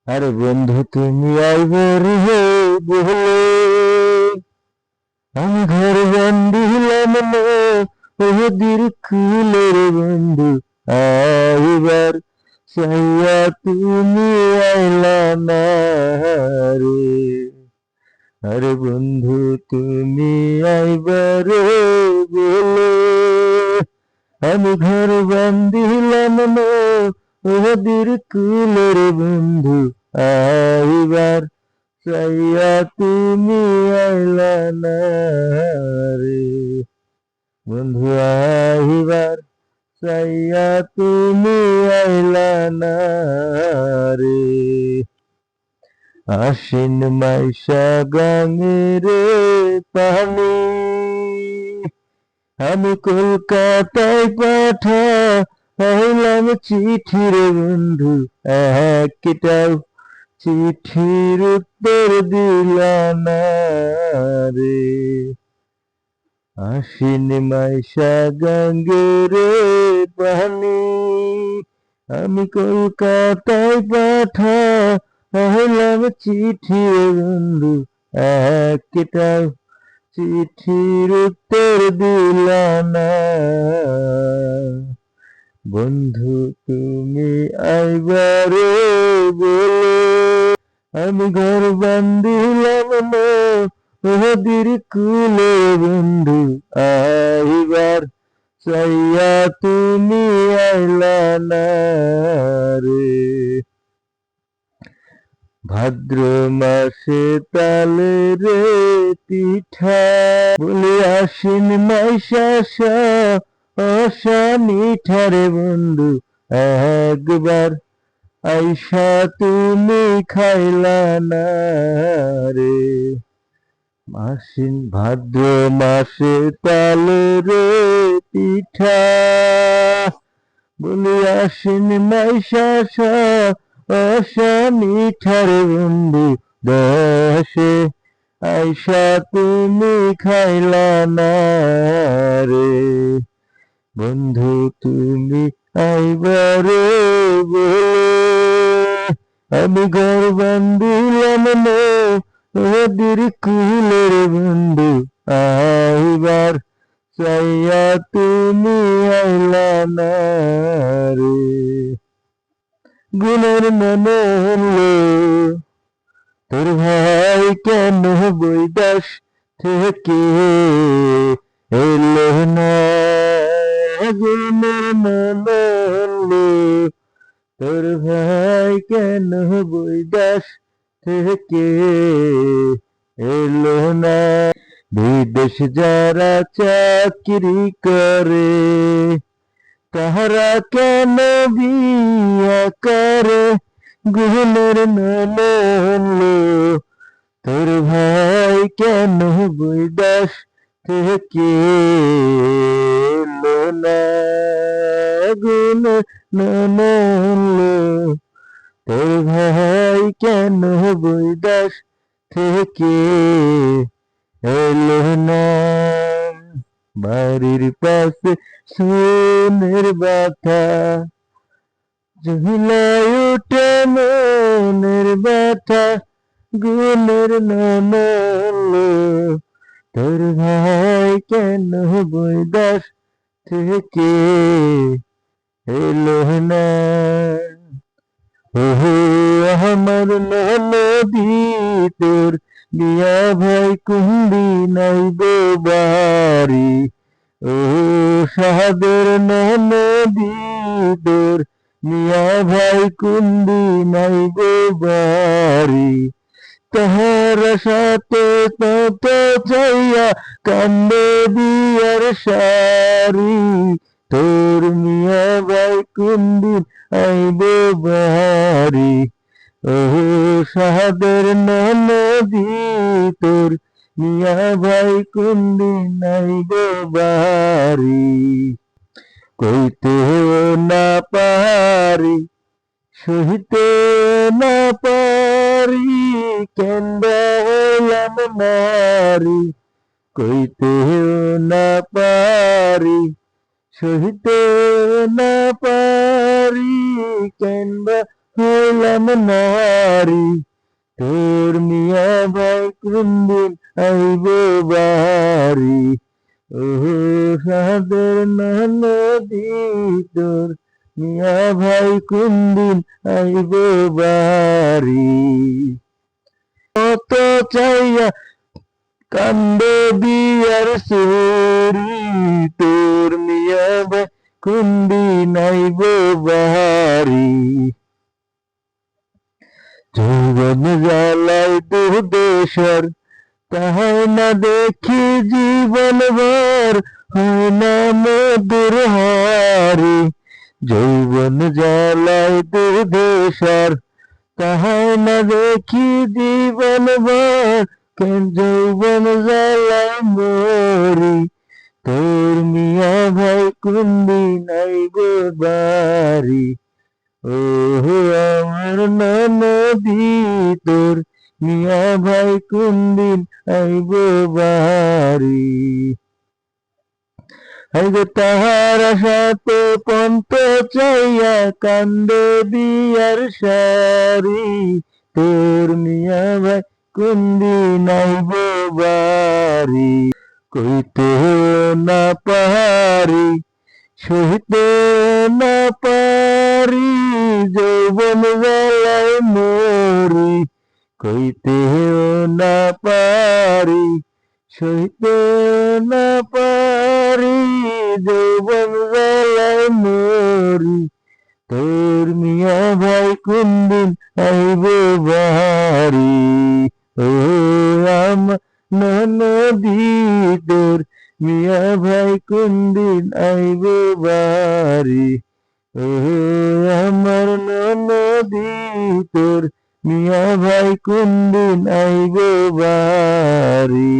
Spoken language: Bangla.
আরে বন্ধু তুমি আইবরি হে বলে আমি ঘর বন্দি হলাম না ওদের কুলের বন্ধু আইবার চাইয়া তুমি আইলা না রে। আরে বন্ধু তুমি আইবারে বলে আমি ঘর বন্দি হলাম না ওদের কুলের বন্ধু আইবার চাইয়া তুমি আইলা না রে। বন্ধু আইবার চাইয়া তুমি আইলা না রে। আশ্বিন মাইশা গাঙের পানি আমি কলকাতায় পাঠাইলাম চিঠি রে বন্ধু, একটাও চিঠির উত্তর দিলা না রে। আশ্বিন মাইশা গঙ্গের পানি আমি কলকাতায় পাঠাইলাম চিঠি রে বন্ধু, একটাও চিঠির উত্তর দিলা না। বন্ধু তুমি আইবারে বলে আমি ঘর বান্ধিলাম না ওদের কুলে বন্ধু আইবার চাইয়া তুমি আইলা না রে। ভাদ্র মাসে তালে রে পিঠা বলে আশ্বিন মাইশা আশা মিঠারে বন্ধু একবার আইসা তুমি খাইলা না রে। আশ্বিন ভাদ্র মাসে তালে রে পিঠা বলি আশ্বিন মাইশা আশা মিঠারে বন্ধু দেশে আইসা তুমি খাইলা না রে। বন্ধু তুমি আইবারে বলে আমি ঘর বান্ধিলাম না ওদের কুলের বন্ধু আইবার চাইয়া তুমি আইলা না রে। গুণের মনে হলো তোর ভাই কেন বৈদাস থেকে এলো না। গুণের মনে হলো তোর ভাই কেন বৈদাস থেকে এলো না। বিদেশ যারা চাকরি করে তাহারা কেন বিয়া করে। গুণের মনে হলো তোর ভাই কেন বৈদাস থেকে এলো না। গুণ মনে হলো তোর ভাই কেন বৈদাস থেকে এলো না। বাড়ির পাশে সোনের বাতা ঝুলাই উঠে মনের ব্যথা। গুণের ননলো তোর ভাই কেন বৈদাস থেকে এলো না। ওহো আমার ননদি তোর বিয়া ভাই কুন্দি নাইবে বাড়ি। ও সাহাদের ননদি তোর মিয়া ভাই কুন্দি নাইবে বাড়ি। তাহার সাথে তত চাইয়া কান্দে বিয়ার সারি। তোর মিয়া ভাই কুন্দিন আইবে বাড়ি। ও সাহাদের ননদি তোর মিয়া ভাই কুন্দিন আইবে বাড়ি। কইতেও না পারি সহিতে না পারি কেন্দা হইলাম নারী। কইতেও না পারি সহিতে না পারি কেন্দা হইলাম নারী, তোর মিয়া ভাই কোন দিন আইব বাড়ি। ও সাদের নদী, তোর মিয়া ভাই কোন দিন আইব বাড়ি। কত চাইয়া কান্দে বিয়ার সুরি, তোর মিয়া ভাই কোন দিন আইব বাড়ি। যৌবন জ্বালায় দুদেশর, তাহাই না দেখি জীবন ভর, হয় না মধুর হারি। যৌবন জ্বালায় দুদেশর, তাহাই না দেখি জীবন ভর, কেন যৌবন জ্বালায় মরি। তোর মিয়া ভাই কোন দিন আইব বাড়ি। ও আমার নদী, তোর মিয়া ভাই কোন দিন আইব বাড়ি। আইগো তাহার সাথে পন্ত চাইয়া কান্দে বিয়ার সারি, তোর মিয়া ভাই কোন দিন আইব বাড়ি। কইতে না পারি, সইতে না পারি, যৌবন জ্বালায় মরি। কইতেও না পারি, সইতে না পারি, যৌবন জ্বালায় মরি। তোর মিয়া ভাই কোন দিন আইব বাড়ি। ও আমার নদী, তোর মিয়া ভাই কোন দিন আইব বাড়ি। ও আমার নদী, তোর মিয়া ভাই কোন দিন আইব বাড়ি।